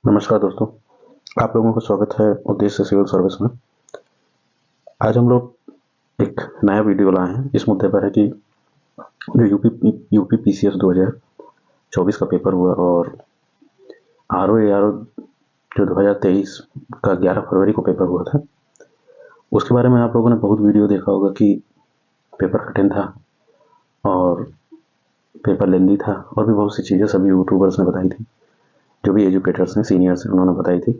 नमस्कार दोस्तों, आप लोगों का स्वागत है उद्देश्य सिविल सर्विस में। आज हम लोग एक नया वीडियो लाए हैं। इस मुद्दे पर है कि जो यूपी पीसीएस 2024 का पेपर हुआ और आरओ जो 2023 का 11 फरवरी को पेपर हुआ था, उसके बारे में आप लोगों ने बहुत वीडियो देखा होगा कि पेपर कठिन था और पेपर लेंदी था और भी बहुत सी चीज़ें सभी यूट्यूबर्स ने बताई थी, जो भी एजुकेटर्स हैं, सीनियर्स हैं, उन्होंने बताई थी।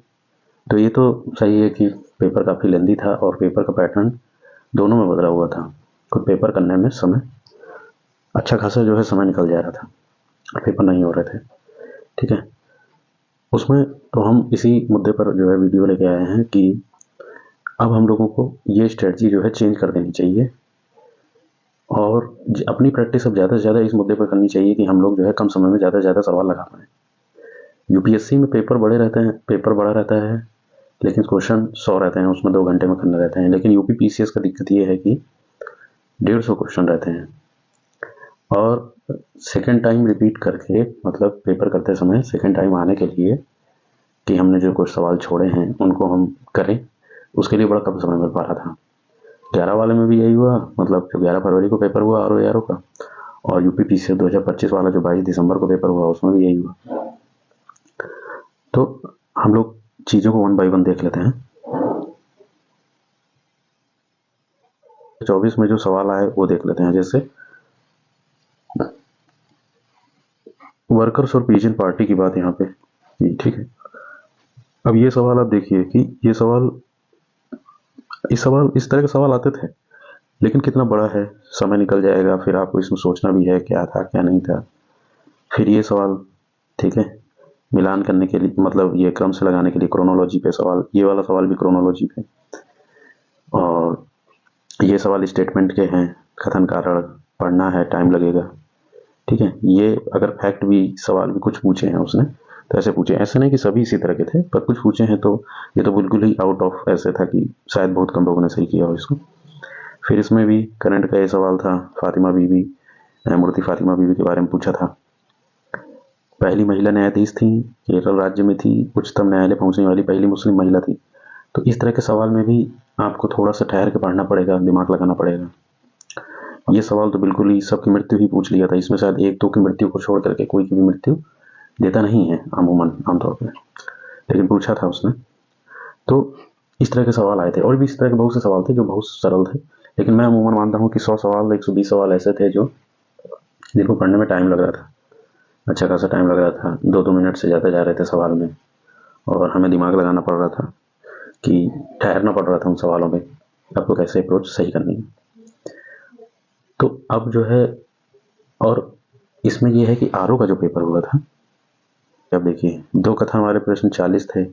तो ये तो सही है कि पेपर काफ़ी लेंदी था और पेपर का पैटर्न दोनों में बदला हुआ था। खुद पेपर करने में समय अच्छा खासा जो है समय निकल जा रहा था, पेपर नहीं हो रहे थे, ठीक है। उसमें तो हम इसी मुद्दे पर जो है वीडियो लेके आए हैं कि अब हम लोगों को ये स्ट्रेटजी जो है चेंज कर देनी चाहिए और अपनी प्रैक्टिस अब ज़्यादा से ज़्यादा इस मुद्दे पर करनी चाहिए कि हम लोग जो है कम समय में ज़्यादा से ज़्यादा सवाल लगा पाएँ। यूपीएससी में पेपर बड़ा रहता है, लेकिन क्वेश्चन 100 रहते हैं, उसमें 2 घंटे में करने रहते हैं। लेकिन यूपी पीसीएस का दिक्कत ये है कि 150 क्वेश्चन रहते हैं और सेकेंड टाइम रिपीट करके, मतलब पेपर करते समय सेकेंड टाइम आने के लिए कि हमने जो कुछ सवाल छोड़े हैं उनको हम करें, उसके लिए बड़ा कम समय मिल पा रहा था। 11 वाले में भी यही हुआ, मतलब जो 11 फरवरी को पेपर हुआ आरओ का, और यूपी पीसीएस 2025 वाला जो 22 दिसंबर को पेपर हुआ, उसमें भी यही हुआ। तो हम लोग चीज़ों को 1 बाय 1 देख लेते हैं। 24 में जो सवाल आए वो देख लेते हैं। जैसे वर्कर्स और पीजेंट पार्टी की बात यहाँ पे की, ठीक है। अब ये सवाल आप देखिए कि इस सवाल इस तरह के सवाल आते थे, लेकिन कितना बड़ा है, समय निकल जाएगा, फिर आपको इसमें सोचना भी है क्या था क्या नहीं था। फिर ये सवाल, ठीक है, मिलान करने के लिए, मतलब ये क्रम से लगाने के लिए क्रोनोलॉजी पे सवाल, ये वाला सवाल भी क्रोनोलॉजी पे, और ये सवाल स्टेटमेंट के हैं, कथन कारण पढ़ना है, टाइम लगेगा, ठीक है। ये अगर फैक्ट भी सवाल भी कुछ पूछे हैं उसने तो ऐसे पूछे, ऐसे नहीं कि सभी इसी तरह के थे, पर कुछ पूछे हैं तो ये तो बिल्कुल ही आउट ऑफ ऐसे था कि शायद बहुत कम लोगों ने सही किया हो इसको। फिर इसमें भी करंट का ये सवाल था, फातिमा बीबी, मूर्ति फातिमा बीबी के बारे में पूछा था। पहली महिला न्यायाधीश थी, केरल राज्य में थी, उच्चतम न्यायालय पहुंचने वाली पहली मुस्लिम महिला थी। तो इस तरह के सवाल में भी आपको थोड़ा सा ठहर के पढ़ना पड़ेगा, दिमाग लगाना पड़ेगा। ये सवाल तो बिल्कुल ही सबकी मृत्यु ही पूछ लिया था, इसमें शायद 1-2 की मृत्यु को छोड़ करके कोई की भी मृत्यु देता नहीं है अमूमन, आमतौर पर, लेकिन पूछा था उसने। तो इस तरह के सवाल आए थे और भी इस तरह के बहुत से सवाल थे जो बहुत सरल थे, लेकिन मैं अमूमन मानता हूँ कि 100 सवाल 120 सवाल ऐसे थे जो जिनको पढ़ने में टाइम लग रहा था, अच्छा खासा टाइम लग रहा था, 2-2 मिनट से ज़्यादा जा रहे थे सवाल में, और हमें दिमाग लगाना पड़ रहा था कि ठहरना पड़ रहा था उन सवालों में, आपको कैसे अप्रोच सही करनी है। तो अब जो है, और इसमें यह है कि आरओ का जो पेपर हुआ था, अब देखिए 2 कथन वाले प्रश्न 40 थे,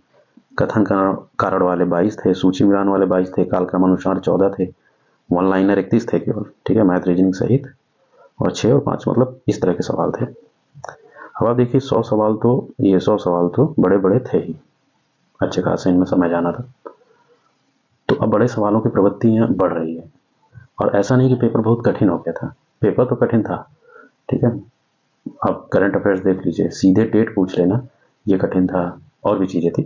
कथन कारण वाले 22 थे, सूची मिलान वाले 22 थे, काल क्रमानुसार 14 थे, वन लाइनर 31 थे केवल, ठीक है, मैथ रीजनिंग सहित, और 6 और 5, मतलब इस तरह के सवाल थे। अब आप देखिए 100 सवाल तो बड़े बड़े थे ही, अच्छे खासे इनमें समय जाना था। तो अब बड़े सवालों की प्रवृत्तियाँ बढ़ रही है, और ऐसा नहीं कि पेपर बहुत कठिन हो गया था, पेपर तो कठिन था, ठीक है। आप करंट अफेयर्स देख लीजिए, सीधे डेट पूछ लेना, ये कठिन था, और भी चीज़ें थी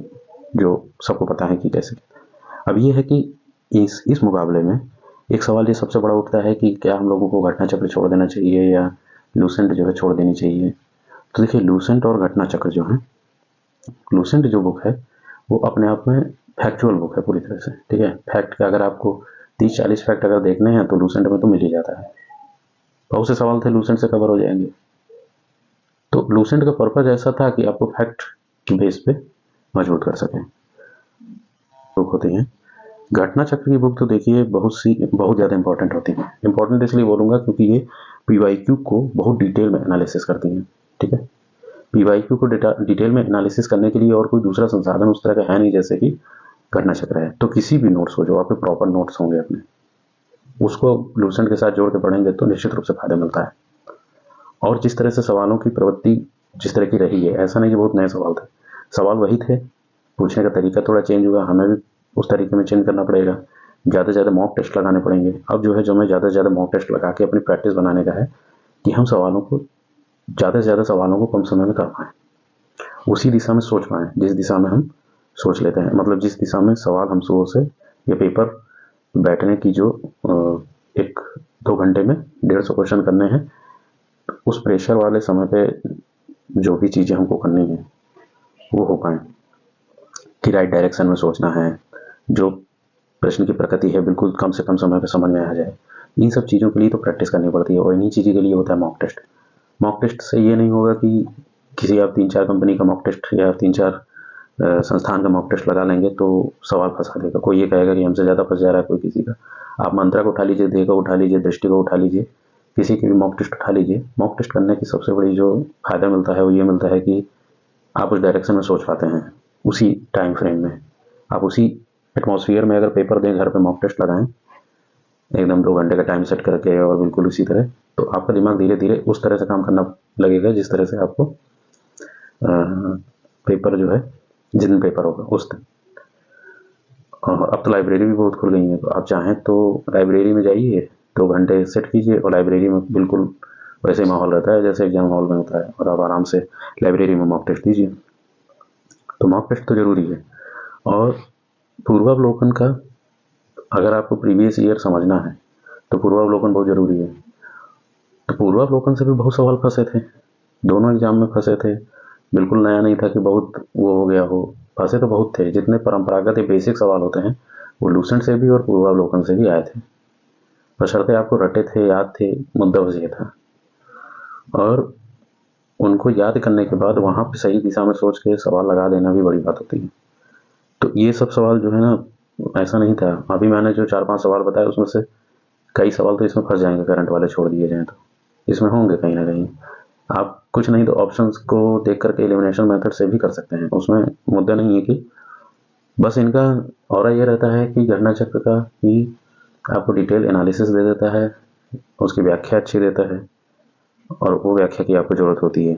जो सबको पता है कि कैसे। अब ये है कि इस मुकाबले में एक सवाल ये सबसे बड़ा उठता है कि क्या हम लोगों को घटना चक्र छोड़ देना चाहिए या लूसेंट जो है छोड़ देनी चाहिए। तो देखिए, लूसेंट और घटना चक्र जो है, लूसेंट जो बुक है वो अपने आप में फैक्चुअल बुक है पूरी तरह से, ठीक है। फैक्ट का अगर आपको 30-40 फैक्ट अगर देखने हैं तो लूसेंट में तो मिल ही जाता है, बहुत से सवाल थे लूसेंट से कवर हो जाएंगे। तो लूसेंट का पर्पज ऐसा था कि आपको फैक्ट की बेस पे मजबूत कर सकें। बुक होती हैं। घटना चक्र की बुक तो देखिए बहुत ज़्यादा इंपॉर्टेंट होती है। इंपॉर्टेंट इसलिए बोलूँगा क्योंकि ये पीवाईक्यू को बहुत डिटेल में एनालिसिस करती हैं, ठीक है। पीवाईक्यू को डिटेल में एनालिसिस करने के लिए और कोई दूसरा संसाधन उस तरह का है नहीं जैसे कि घटना चक्र है। तो किसी भी नोट्स को, जो आपके प्रॉपर नोट्स होंगे अपने, उसको लूसेंट के साथ जोड़ के पढ़ेंगे तो निश्चित रूप से फायदा मिलता है। और जिस तरह से सवालों की प्रवृत्ति जिस तरह की रही है, ऐसा नहीं कि बहुत नए सवाल थे, सवाल वही थे, पूछने का तरीका थोड़ा चेंज हुआ, हमें भी उस तरीके में चेंज करना पड़ेगा, ज़्यादा से ज़्यादा मॉक टेस्ट लगाने पड़ेंगे। अब जो है, जो हमें ज़्यादा से ज़्यादा मॉक टेस्ट लगा के अपनी प्रैक्टिस बनाने का है कि हम ज़्यादा से ज़्यादा सवालों को कम समय में कर पाएँ। उसी दिशा में सोच पाएँ जिस दिशा में हम सोच लेते हैं, मतलब जिस दिशा में सवाल हम शुरू से ये पेपर बैठने की जो 1-2 घंटे में 150 क्वेश्चन करने हैं, उस प्रेशर वाले समय पे जो भी चीज़ें हमको करनी है वो हो पाएँ, कि राइट डायरेक्शन में सोचना है, जो प्रश्न की प्रकृति है बिल्कुल कम से कम समय पे समझ में आ जाए। इन सब चीज़ों के लिए तो प्रैक्टिस करनी पड़ती है, और इन्हीं चीज़ों के लिए होता है मॉक टेस्ट। मॉक टेस्ट से ये नहीं होगा कि किसी आप 3-4 कंपनी का मॉक टेस्ट या 3-4 संस्थान का मॉक टेस्ट लगा लेंगे तो सवाल फंसा देगा। कोई ये कहेगा कि हमसे ज़्यादा फंस जा रहा है कोई किसी का। आप मंत्रा को उठा लीजिए, देह को उठा लीजिए, दृष्टि को उठा लीजिए, किसी की भी मॉक टेस्ट उठा लीजिए। मॉक टेस्ट करने की सबसे बड़ी जो फ़ायदा मिलता है वो ये मिलता है कि आप उस डायरेक्शन में सोच पाते हैं, उसी टाइम फ्रेम में। आप उसी एटमॉस्फेयर में अगर पेपर दें, घर पे मॉक टेस्ट लगाएं एकदम 2 घंटे का टाइम सेट करके और बिल्कुल उसी तरह, तो आपका दिमाग धीरे धीरे उस तरह से काम करना लगेगा जिस तरह से आपको पेपर जो है, जिस दिन पेपर होगा उस दिन। अब तो लाइब्रेरी भी बहुत खुल गई है, तो आप चाहें तो लाइब्रेरी में जाइए, 2 घंटे सेट कीजिए और लाइब्रेरी में बिल्कुल वैसे माहौल रहता है जैसे एग्जाम हॉल में होता है, और आप आराम से लाइब्रेरी में मॉक टेस्ट दीजिए। तो मॉक टेस्ट तो ज़रूरी है। और पूर्वावलोकन का, अगर आपको प्रीवियस ईयर समझना है तो पूर्वावलोकन बहुत ज़रूरी है। तो पूर्वावलोकन से भी बहुत सवाल फंसे थे, दोनों एग्जाम में फंसे थे। बिल्कुल नया नहीं था कि बहुत वो हो गया हो, फंसे तो बहुत थे। जितने परंपरागत या बेसिक सवाल होते हैं वो लूसेंट से भी और पूर्वावलोकन से भी आए थे, बशर्ते आपको रटे थे, याद थे, मुद्दा बस ये था। और उनको याद करने के बाद वहाँ पे सही दिशा में सोच के सवाल लगा देना भी बड़ी बात होती है। तो ये सब सवाल जो है ना, ऐसा नहीं था। अभी मैंने जो 4-5 सवाल बताए उसमें से कई सवाल तो इसमें फंस जाएंगे, करंट वाले छोड़ दिए जाएँ तो इसमें होंगे कहीं ना कहीं। आप कुछ नहीं तो ऑप्शंस को देख करके एलिमिनेशन मेथड से भी कर सकते हैं, उसमें मुद्दा नहीं है। कि बस इनका और ये रहता है कि घटना चक्र का कि आपको डिटेल एनालिसिस दे देता है, उसकी व्याख्या अच्छी देता है, और वो व्याख्या की आपको ज़रूरत होती है।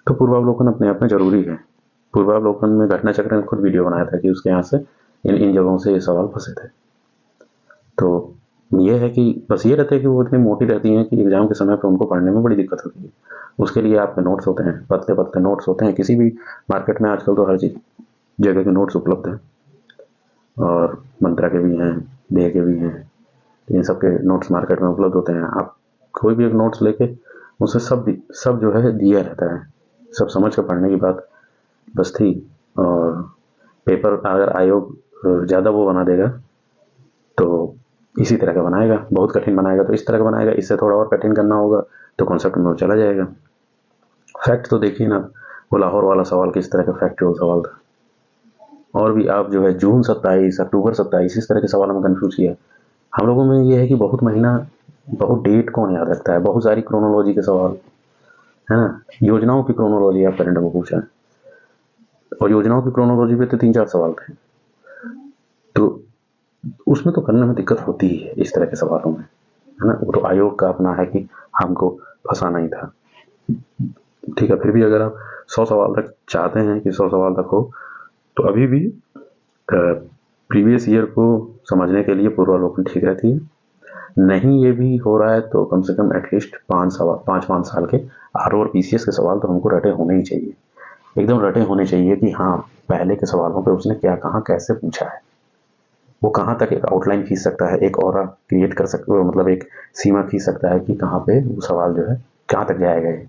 तो पूर्वावलोकन अपने आप में ज़रूरी है। पूर्वावलोकन में घटना चक्र ने खुद वीडियो बनाया था कि उसके यहाँ से इन जगहों से ये सवाल फंसे थे। तो ये है कि बस ये रहता है कि वो इतनी मोटी रहती हैं कि एग्ज़ाम के समय पे उनको पढ़ने में बड़ी दिक्कत होती है। उसके लिए आपके नोट्स होते हैं, पतले-पतले नोट्स होते हैं। किसी भी मार्केट में आजकल तो हर चीज़ जगह के नोट्स उपलब्ध हैं, और मंत्रा के भी हैं, देह के भी हैं। इन सब के नोट्स मार्केट में उपलब्ध होते हैं। आप कोई भी एक नोट्स लेके उसमें सब जो है दिया रहता है। सब समझ कर पढ़ने की बात बस थी। और पेपर अगर आयोग ज़्यादा वो बना देगा तो इसी तरह का बनाएगा, बहुत कठिन बनाएगा तो इस तरह का बनाएगा, इससे थोड़ा और कठिन करना होगा तो कॉन्सेप्ट में चला जाएगा। फैक्ट तो देखिए ना, वो लाहौर वाला सवाल किस तरह का फैक्चुअल सवाल था। और भी आप जो है जून 27, अक्टूबर 27, इस तरह के सवाल में कन्फ्यूज किया। हम लोगों में ये है कि बहुत महीना, बहुत डेट कौन याद रखता है। बहुत सारी क्रोनोलॉजी के सवाल है ना, योजनाओं की क्रोनोलॉजी आप करंट में पूछा है, और योजनाओं की क्रोनोलॉजी पे तो 3-4 सवाल थे। तो उसमें तो करने में दिक्कत होती ही है इस तरह के सवालों में, है ना। वो तो आयोग का अपना है कि हमको फंसाना ही था, ठीक है। फिर भी अगर आप 100 सवाल तक चाहते हैं कि 100 सवाल तक हो, तो अभी भी प्रीवियस ईयर को समझने के लिए पूर्वावलोकन ठीक रहती है। नहीं ये भी हो रहा है तो कम से कम एटलीस्ट 5 साल के आर और पीसीएस के सवाल तो हमको रटे होने ही चाहिए, एकदम रटे होने चाहिए कि हाँ पहले के सवालों पे उसने क्या कहाँ कैसे पूछा है, वो कहाँ तक एक आउटलाइन खींच सकता है, एक ऑरा क्रिएट कर सकता है, मतलब एक सीमा खींच सकता है कि कहाँ पे वो सवाल जो है कहाँ तक जाएगा। ये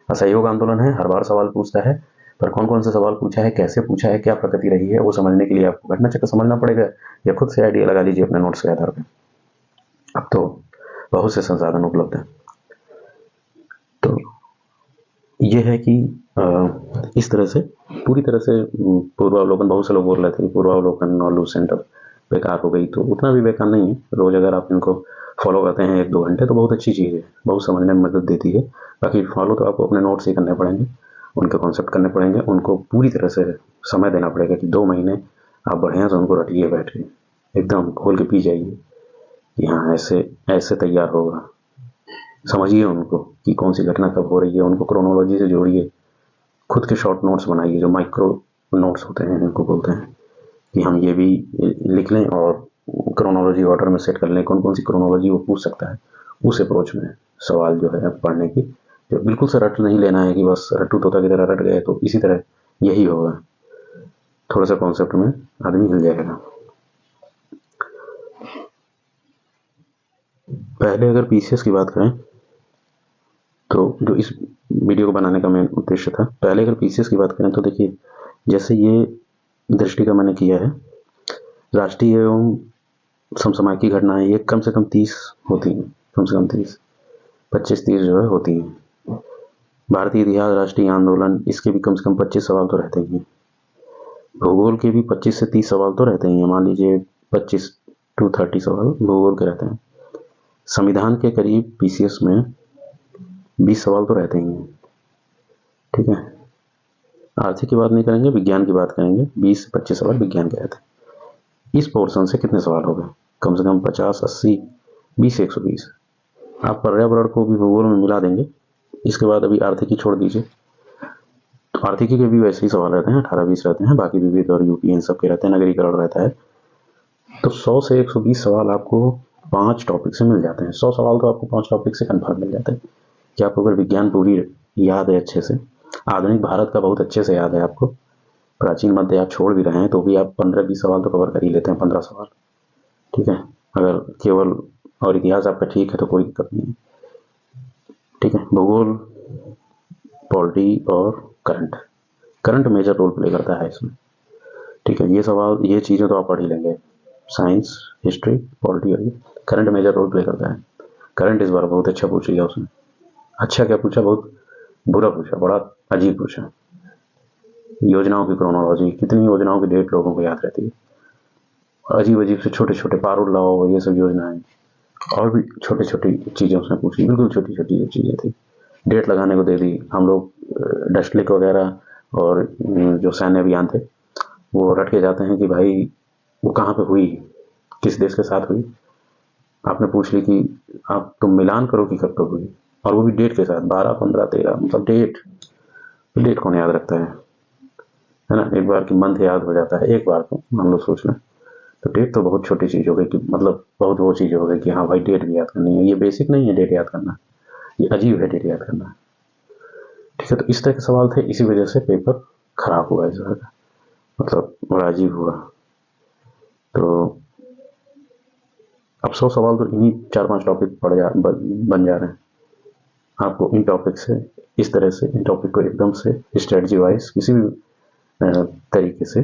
असहयोग आंदोलन है, हर बार सवाल पूछता है, पर कौन कौन से सवाल पूछा है, कैसे पूछा है, क्या प्रकृति रही है, वो समझने के लिए आपको घटना चक्र समझना पड़ेगा, या खुद से आइडिया लगा लीजिए अपने नोट्स के आधार पर। अब तो बहुत से संसाधन उपलब्ध हैं। तो ये है कि इस तरह से पूरी तरह से पूर्वावलोकन, बहुत से लोग बोल रहे थे कि पूर्वावलोकन और लूसेंट अब बेकार हो गई, तो उतना भी बेकार नहीं है। रोज़ अगर आप इनको फॉलो करते हैं 1-2 घंटे तो बहुत अच्छी चीज़ है, बहुत समझने में मदद देती है। बाकी फॉलो तो आपको अपने नोट्स ही करने पड़ेंगे, उनके कॉन्सेप्ट करने पड़ेंगे, उनको पूरी तरह से समय देना पड़ेगा कि 2 महीने आप बढ़िया से उनको रटिए, बैठ के एकदम खोल के पी जाइए कि हाँ ऐसे ऐसे तैयार होगा। समझिए उनको कि कौन सी घटना कब हो रही है, उनको क्रोनोलॉजी से जोड़िए, खुद के शॉर्ट नोट्स बनाइए, जो माइक्रो नोट्स होते हैं इनको बोलते हैं, कि हम ये भी लिख लें और क्रोनोलॉजी ऑर्डर में सेट कर लें, कौन कौन सी क्रोनोलॉजी वो पूछ सकता है। उस अप्रोच में सवाल जो है पढ़ने की जो बिल्कुल से रट नहीं लेना है कि बस रट्टू तोता की तरह रट गए, तो इसी तरह यही होगा, थोड़ा सा कॉन्सेप्ट में आदमी हिल जाएगा। पहले अगर पीसीएस की बात करें तो जो इस वीडियो को बनाने का मेन उद्देश्य था, पहले अगर पीसीएस की बात करें तो देखिए, जैसे ये दृष्टि का मैंने किया है, राष्ट्रीय एवं समसामयिक घटनाएं ये कम से कम 30 होती हैं, कम से कम 30, 25-30 जो है होती हैं। भारतीय इतिहास, राष्ट्रीय आंदोलन, इसके भी कम से कम 25 सवाल तो रहते ही हैं। भूगोल के भी 25 से 30 सवाल तो रहते ही हैं, मान लीजिए 25 to 30 सवाल भूगोल के रहते हैं। संविधान के करीब पीसीएस में 20 सवाल तो रहते ही हैं, ठीक है। आर्थिक की बात नहीं करेंगे, विज्ञान की बात करेंगे, 20 से 25 सवाल विज्ञान के रहते हैं। इस पोर्शन से कितने सवाल हो गए? कम से कम 50, 80, 20, 120। आप पर्यावरण को भी भूगोल में मिला देंगे। इसके बाद अभी आर्थिकी छोड़ दीजिए, तो आर्थिकी के भी वैसे ही सवाल रहते हैं, 18-20 रहते हैं, बाकी विविध और यूपी इन सब के रहते हैं, नगरीकरण रहता है। तो 100 से 120 सवाल आपको 5 टॉपिक से मिल जाते हैं। 100 सवाल तो आपको 5 टॉपिक से कन्फर्म मिल जाते हैं कि आपको अगर विज्ञान पूरी याद है अच्छे से, आधुनिक भारत का बहुत अच्छे से याद है आपको, प्राचीन मध्य आप छोड़ भी रहे हैं तो भी आप 15-20 सवाल तो कवर कर ही लेते हैं, 15 सवाल, ठीक है। अगर केवल और इतिहास आपका ठीक है तो कोई दिक्कत नहीं है, ठीक है। भूगोल, पॉलिटी और करंट मेजर रोल प्ले करता है इसमें, ठीक है। ये सवाल, ये चीज़ें तो आप पढ़ ही लेंगे, साइंस, हिस्ट्री, पॉलिटी और ये करंट मेजर रोल प्ले करता है। करंट इस बार बहुत अच्छा पूछ लिया उसने। अच्छा क्या पूछा, बहुत बुरा पूछा, बड़ा अजीब पूछा। योजनाओं की क्रोनोलॉजी, कितनी योजनाओं की डेट लोगों को याद रहती है, अजीब अजीब से छोटे छोटे पारुल लाओ, ये सब योजनाएं, और भी छोटी छोटी चीज़ें उसने पूछी, बिल्कुल छोटी छोटी चीज़ें थी, डेट लगाने को दे दी। हम लोग डस्टलिक वगैरह और जो सैन्य अभियान थे वो रट के जाते हैं कि भाई वो कहाँ पे हुई, किस देश के साथ हुई। आपने पूछ ली कि आप तुम मिलान करो कि कब कब हुई, और वो भी डेट के साथ, 12, 15, 13, मतलब डेट, तो डेट कौन याद रखता है ना। एक बार की मंथ याद हो जाता है, एक बार को हम लोग सोच लें, तो डेट तो बहुत छोटी चीज़ हो गई कि मतलब बहुत वो चीज़ हो गई कि हाँ भाई डेट भी याद करनी है। ये बेसिक नहीं है डेट याद करना, ये अजीब है डेट याद करना, ठीक है। तो इस तरह के सवाल थे, इसी वजह से पेपर खराब हुआ इस बार का, मतलब बड़ा अजीब हुआ। तो अब 100 सवाल तो इन्हीं 4-5 टॉपिक बन जा रहे हैं। आपको इन टॉपिक से, इस तरह से इन टॉपिक को एकदम से स्ट्रेटजी वाइज किसी भी तरीके से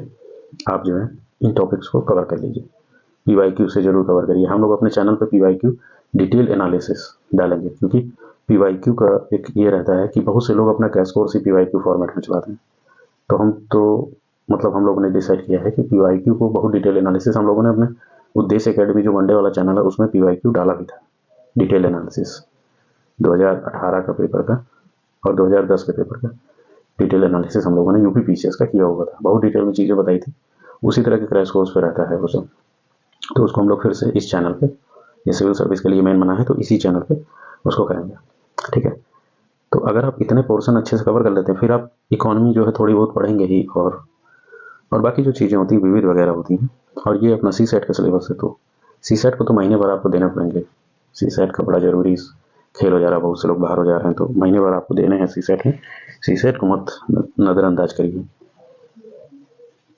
आप जो है इन टॉपिक्स को कवर कर लीजिए। पीवाईक्यू से जरूर कवर करिए। हम लोग अपने चैनल पर पीवाईक्यू डिटेल एनालिसिस डालेंगे, क्योंकि पीवाईक्यू का एक ये रहता है कि बहुत से लोग अपना क्रैश कोर्स ही पीवाईक्यू फॉर्मेट में चलाते हैं। तो हम लोगों ने डिसाइड किया है कि पीवाईक्यू को बहुत डिटेल एनालिसिस, हम लोगों ने अपने उद्देश्य एकेडमी जो मंडे वाला चैनल है उसमें पीवाईक्यू डाला भी था, डिटेल एनालिसिस 2018 का पेपर का और 2010 के पेपर का डिटेल एनालिसिस हम लोगों ने यूपी पीसीएस का किया हुआ था, बहुत डिटेल में चीज़ें बताई थी। उसी तरह के क्रैश कोर्स पे रहता है वो सब, तो उसको हम लोग फिर से इस चैनल पे, ये सिविल सर्विस के लिए मेन बना है तो इसी चैनल पे उसको करेंगे, ठीक है। तो अगर आप इतने पोर्शन अच्छे से कवर कर लेते हैं, फिर आप इकोनॉमी जो है थोड़ी बहुत पढ़ेंगे ही, और बाकी जो चीज़ें होती हैं विविध वगैरह होती हैं, और ये अपना सी सेट का सिलेबस है, तो सी सेट को तो महीने भर आपको देना पड़ेंगे। सी सेट का बड़ा जरूरी खेल हो जा रहा है, बहुत से लोग बाहर हो जा रहे हैं, तो महीने भर आपको देने हैं सी सेट में। सी सेट को मत नज़रअंदाज करिए।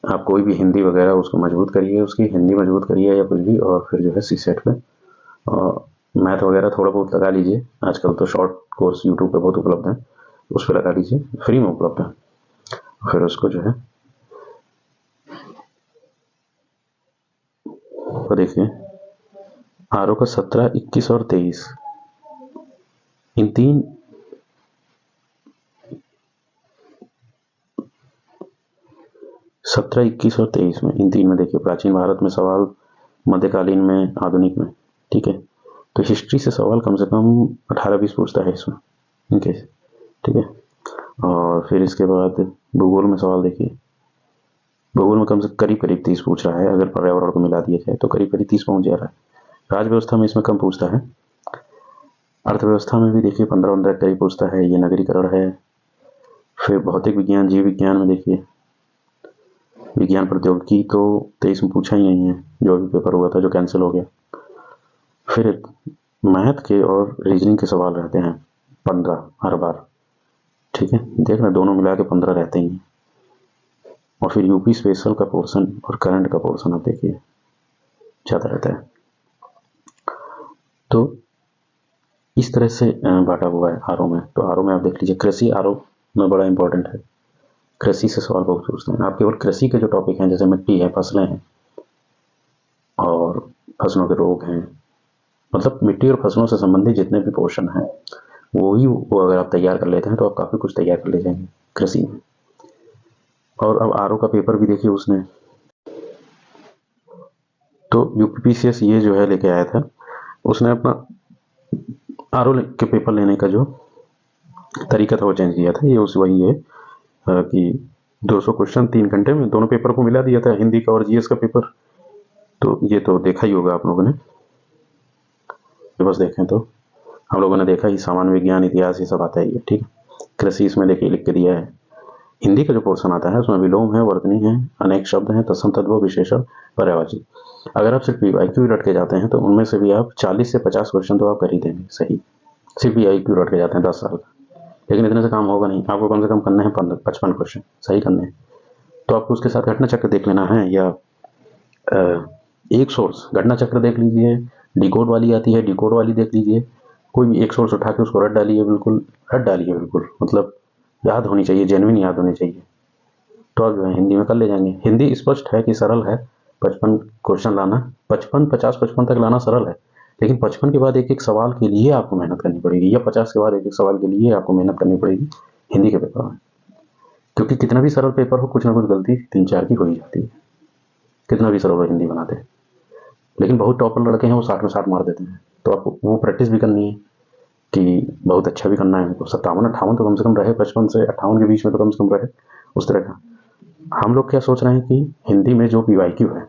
आप कोई भी हिंदी वगैरह उसको मजबूत करिए, उसकी हिंदी मजबूत करिए या कुछ भी, और फिर जो है सी सेट पे मैथ वगैरह थोड़ा बहुत लगा लीजिए। आजकल तो शॉर्ट कोर्स यूट्यूब पे बहुत उपलब्ध है, उस पर लगा लीजिए, फ्री में उपलब्ध है। फिर उसको जो है तो देखिए, आर ओ का 17, 21 और 23, इन तीन 17, 21 और 23 में, इन तीन में देखिए, प्राचीन भारत में सवाल, मध्यकालीन में, आधुनिक में, ठीक है। तो हिस्ट्री से सवाल कम से कम 18-20 पूछता है इसमें इनके, ठीक है। और फिर इसके बाद भूगोल में सवाल देखिए, भूगोल में कम से करीब 30 पूछ रहा है, अगर पर्यावरण को मिला दिया जाए तो करीब 30 पहुंच जा रहा है। राज व्यवस्था में इसमें कम पूछता है। अर्थव्यवस्था में भी देखिए 15-15 करीब पूछता है, ये नगरीकरण है। फिर भौतिक विज्ञान, जीव विज्ञान में देखिए, विज्ञान प्रौद्योगिकी तो 23 में पूछा ही नहीं है, जो भी पेपर हुआ था जो कैंसिल हो गया। फिर मैथ के और रीजनिंग के सवाल रहते हैं, 15 हर बार, ठीक है। देख रहे दोनों मिला के 15 रहते ही हैं। और फिर यूपी स्पेशल का पोर्शन और करंट का पोर्शन आप देखिए ज़्यादा रहता है। तो इस तरह से बांटा हुआ है आरओ में। तो आरओ में आप देख लीजिए, कृषि आरओ में बड़ा इंपॉर्टेंट है। कृषि से सवाल बहुत पूछते हैं आप। केवल कृषि के जो टॉपिक हैं जैसे मिट्टी है, फसलें हैं और फसलों के रोग हैं, मतलब मिट्टी और फसलों से संबंधित जितने भी पोर्शन हैं वो अगर आप तैयार कर लेते हैं तो आप काफ़ी कुछ तैयार कर ले जाएंगे कृषि में। और अब आरओ का पेपर भी देखिए उसने, तो यूपीपीसीएस ये जो है लेके आया था, उसने अपना आरओ के पेपर लेने का जो तरीका था वो चेंज किया था। ये उस वही है कि 200 क्वेश्चन 3 घंटे में दोनों पेपर को मिला दिया था, हिंदी का और जीएस का पेपर। तो ये तो देखा ही होगा आप लोगों ने, बस देखें तो हम लोगों ने देखा ही, सामान्य विज्ञान, इतिहास, ये सब आता ही है, ठीक है। कृषि इसमें देखिए लिख के दिया है। हिंदी का जो पोर्शन आता है उसमें विलोम है, वर्तनी है, अनेक शब्द हैं, तत्सम, तद्भव, विशेषण, पर्यायवाची। अगर आप सिर्फ पीवाईक्यू रट के जाते हैं तो उनमें से भी आप 40 से 50 क्वेश्चन तो आप कर ही देंगे सही, सिर्फ पीवाईक्यू रट के जाते हैं 10 साल का। लेकिन इतने से काम होगा नहीं, आपको कम से कम करने हैं 55 क्वेश्चन सही करने हैं। तो आपको उसके साथ घटना चक्र देख लेना है, या एक सोर्स घटना चक्र देख लीजिए, डिकोड वाली आती है, डिकोड वाली देख लीजिए, कोई भी एक सोर्स उठा के उसको रट डालिए, बिल्कुल रट डालिए, बिल्कुल मतलब याद होनी चाहिए, जेन्युइन याद होनी चाहिए। तो आप जो है हिंदी में कर ले जाएंगे। हिंदी स्पष्ट है कि सरल है, 55 क्वेश्चन लाना, 55, 50, 55 तक लाना सरल है, लेकिन 55 के बाद एक एक सवाल के लिए आपको मेहनत करनी पड़ेगी, या 50 के बाद एक एक सवाल के लिए आपको मेहनत करनी पड़ेगी हिंदी के पेपर में। क्योंकि कितना भी सरल पेपर हो, कुछ ना कुछ गलती 3-4 की हो ही जाती है, कितना भी सरल हिंदी बनाते हैं। लेकिन बहुत टॉपर लड़के हैं वो 60 में 60 मार देते हैं। तो आपको वो प्रैक्टिस भी करनी है कि बहुत अच्छा भी करना है उनको। 57-58 तो कम से कम रहे, 55 से 58 के बीच में तो कम से कम रहे, उस तरह का। हम लोग क्या सोच रहे हैं कि हिंदी में जो पीवाईक्यू है,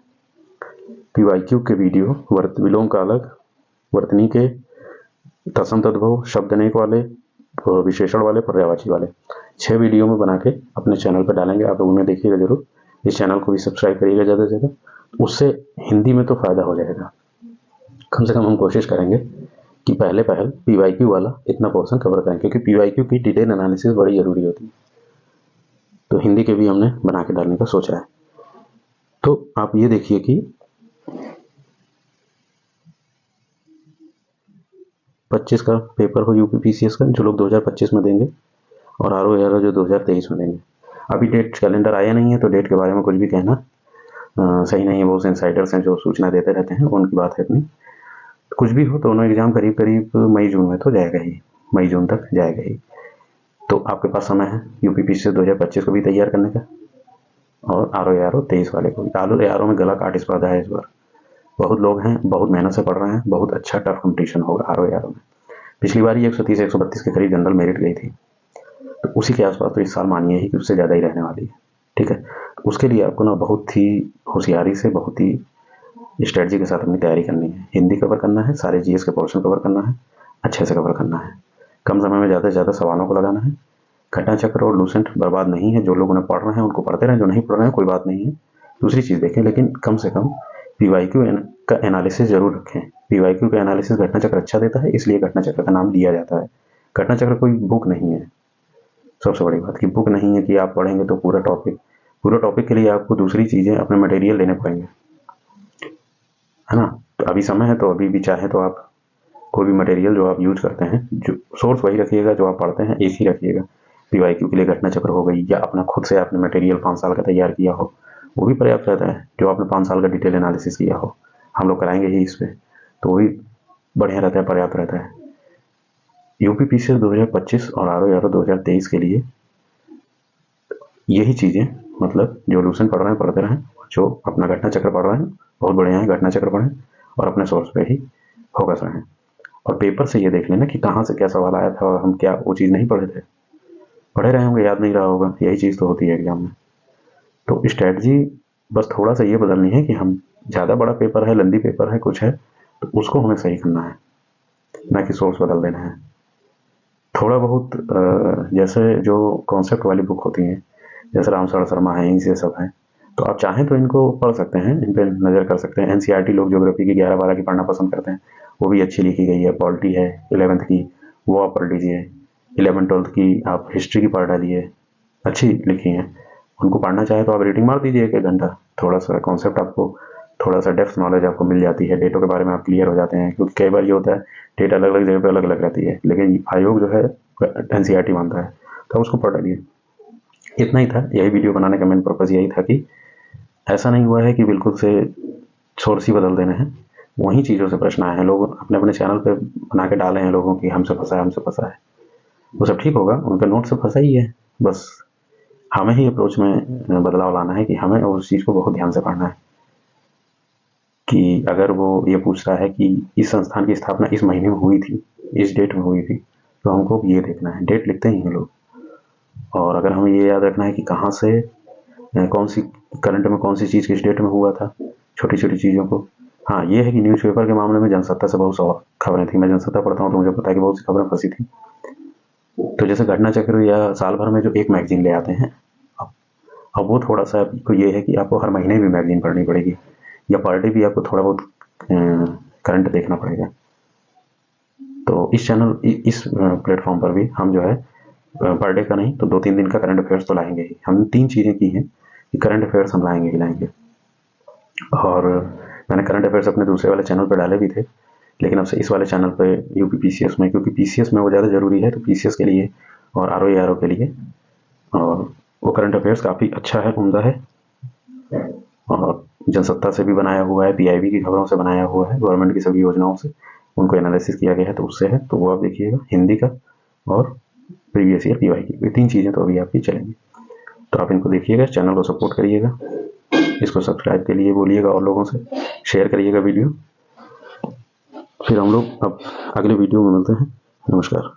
पीवाईक्यू के वीडियो विलोम का अलग, वर्तनी के, तत्सम, तद्भव, शब्द अनेक वाले, विशेषण वाले, पर्यायवाची वाले 6 वीडियो में बना के अपने चैनल पर डालेंगे। आप लोग उन्हें देखिएगा जरूर। इस चैनल को भी सब्सक्राइब करिएगा ज़्यादा से ज़्यादा, उससे हिंदी में तो फ़ायदा हो जाएगा। कम से कम हम कोशिश करेंगे कि पहले पीवाईक्यू वाला इतना पोर्शन कवर करें, क्योंकि पीवाईक्यू की डिटेल एनालिसिस बड़ी ज़रूरी होती है। तो हिंदी के भी हमने बना के डालने का सोचा है। तो आप ये देखिए कि 25 का पेपर हो यूपीपीसीएस का, जो लोग 2025 में देंगे, और आरओ जो 2023 में देंगे। अभी डेट कैलेंडर आया नहीं है, तो डेट के बारे में कुछ भी कहना सही नहीं है। बहुत से इंसाइडर्स हैं जो सूचना देते रहते हैं, उनकी बात है अपनी। कुछ भी हो, दोनों एग्जाम करीब करीब मई जून में तो जाएगा ही, मई जून तक जाएगा ही। तो आपके पास समय है यूपीपीसीएस 2025 को भी तैयार करने का, और आरओ 23 वाले को भी। आरओ में गला काट स्पर्धा है इस बार, बहुत लोग हैं, बहुत मेहनत से पढ़ रहे हैं, बहुत अच्छा टफ कंपटीशन होगा आरओ में। पिछली बार ही 130-132 के करीब जनरल मेरिट गई थी, तो उसी के आसपास तो इस साल मानिए ही कि उससे ज़्यादा ही रहने वाली है, ठीक है। तो उसके लिए आपको ना बहुत ही होशियारी से, बहुत ही स्ट्रेटजी के साथ अपनी तैयारी करनी है। हिंदी कवर करना है, सारे जीएस के पोर्शन कवर करना है, अच्छे से कवर करना है, कम समय में ज़्यादा से ज़्यादा सवालों को लगाना है। घटना चक्र और लूसेंट बर्बाद नहीं है, जो लोग उन्हें पढ़ रहे हैं उनको पढ़ते रहें, जो नहीं पढ़ रहे हैं कोई बात नहीं है, दूसरी चीज़ देखें, लेकिन कम से कम पीवाईक्यू का एनालिसिस जरूर रखें। पीवाईक्यू का एनालिसिस घटना चक्र अच्छा देता है, इसलिए घटना चक्र का नाम लिया जाता है। घटना चक्र कोई बुक नहीं है, सबसे बड़ी बात की बुक नहीं है कि आप पढ़ेंगे तो पूरा टॉपिक के लिए आपको दूसरी चीज़ें अपने मटेरियल लेने पड़ेंगे, है ना। तो अभी समय है, तो अभी भी चाहे तो आप कोई भी मटेरियल जो आप यूज करते हैं, जो सोर्स वही रखिएगा, जो आप पढ़ते हैं एक ही रखिएगा। पीवाईक्यू के लिए घटना चक्र हो गई, या अपना खुद से आपने मटेरियल 5 साल का तैयार किया हो, वो भी पर्याप्त रहता है। जो आपने 5 साल का डिटेल एनालिसिस किया हो, हम लोग कराएंगे ही इस पर, तो वो भी बढ़िया रहता है, पर्याप्त रहता है। यूपीपीसीएस 2025 और आरओ 2023 के लिए यही चीज़ें, मतलब जो लूसेंट पढ़ रहे हैं पढ़ते रहें, जो अपना घटना चक्र पढ़ रहे हैं बहुत बढ़िया है, घटना चक्र पढ़ें और अपने सोर्स पे ही फोकस रहें। और पेपर से ये देख लेना कि कहाँ से क्या सवाल आया था, और हम क्या वो चीज़ नहीं पढ़े थे, पढ़े रहे होंगे, याद नहीं रहा होगा, यही चीज़ तो होती है एग्जाम में। तो स्ट्रैटेजी बस थोड़ा सा ये बदलनी है कि हम ज़्यादा बड़ा पेपर है, लंबी पेपर है, कुछ है, तो उसको हमें सही करना है, ना कि सोर्स बदल देना है। थोड़ा बहुत जैसे जो कॉन्सेप्ट वाली बुक होती हैं, जैसे रामशरण शर्मा है, इनसे सब हैं, तो आप चाहें तो इनको पढ़ सकते हैं, इन पर नज़र कर सकते हैं। एनसीईआरटी लोग ज्योग्राफी की 11-12 की पढ़ना पसंद करते हैं, वो भी अच्छी लिखी गई है। पॉलिटी है 11th की, वो आप पढ़ लीजिए। 11th-12th की आप हिस्ट्री की पढ़ डालिए, अच्छी लिखी हैं। उनको पढ़ना चाहे तो आप रीडिंग मार दीजिए 1-1 घंटा, थोड़ा सा कॉन्सेप्ट आपको, थोड़ा सा डेप्थ नॉलेज आपको मिल जाती है, डेटों के बारे में आप क्लियर हो जाते हैं। क्योंकि कई बार ये होता है डेट अलग अलग जगह पे अलग अलग रहती है, लेकिन आयोग जो है NCERT मानता है, तो उसको पढ़ डालिए। इतना ही था, यही वीडियो बनाने का मेन पर्पज़ यही था कि ऐसा नहीं हुआ है कि बिल्कुल से सोर्स ही बदल देना है, वहीं चीज़ों से प्रश्न आए हैं। लोग अपने अपने चैनल पे बना के डाले हैं लोगों की हमसे फंसा है, हमसे फंसा है। वो सब ठीक होगा, उनका नोट से फंसा ही है, बस हमें ही अप्रोच में बदलाव लाना है कि हमें उस चीज़ को बहुत ध्यान से पढ़ना है। कि अगर वो ये पूछ रहा है कि इस संस्थान की स्थापना इस महीने में हुई थी, इस डेट में हुई थी, तो हमको ये देखना है, डेट लिखते ही हैं लोग। और अगर हमें ये याद रखना है कि कहाँ से कौन सी करंट में कौन सी चीज़ किस डेट में हुआ था, छोटी छोटी चीज़ों को। हाँ, ये है कि न्यूज़पेपर के मामले में जनसत्ता से बहुत सा खबरें थी। मैं जनसत्ता पढ़ता हूँ तो मुझे पता है कि बहुत सी खबरें फंसी थी। तो जैसे घटना चक्र या साल भर में जो एक मैगजीन ले आते हैं, अब वो थोड़ा सा आपको ये है कि आपको हर महीने भी मैगजीन पढ़नी पड़ेगी, या पर डे भी आपको थोड़ा बहुत करंट देखना पड़ेगा। तो इस चैनल इस प्लेटफॉर्म पर भी हम जो है पर डे का नहीं तो 2-3 दिन का करंट अफेयर्स तो लाएंगे ही। हमने 3 चीज़ें की हैं कि करंट अफेयर्स हम लाएंगे ही लाएंगे। और मैंने करंट अफेयर्स अपने दूसरे वाले चैनल पर डाले भी थे, लेकिन अब से इस वाले चैनल पे यूपी PCS में, क्योंकि PCS में वो ज़्यादा ज़रूरी है, तो PCS के लिए और ROE ARO के लिए। और वो करंट अफेयर्स काफ़ी अच्छा है, उम्दा है, और जनसत्ता से भी बनाया हुआ है, PIB की खबरों से बनाया हुआ है, गवर्नमेंट की सभी योजनाओं से उनको एनालिसिस किया गया है, तो उससे है। तो वो आप देखिएगा, हिंदी का और प्रीवियस ईयर PY की, ये 3 चीज़ें तो अभी आपकी चलेंगी। तो आप इनको देखिएगा, चैनल को सपोर्ट करिएगा, इसको सब्सक्राइब के लिए बोलिएगा और लोगों से शेयर करिएगा वीडियो। फिर हम लोग अब अगले वीडियो में मिलते हैं। नमस्कार।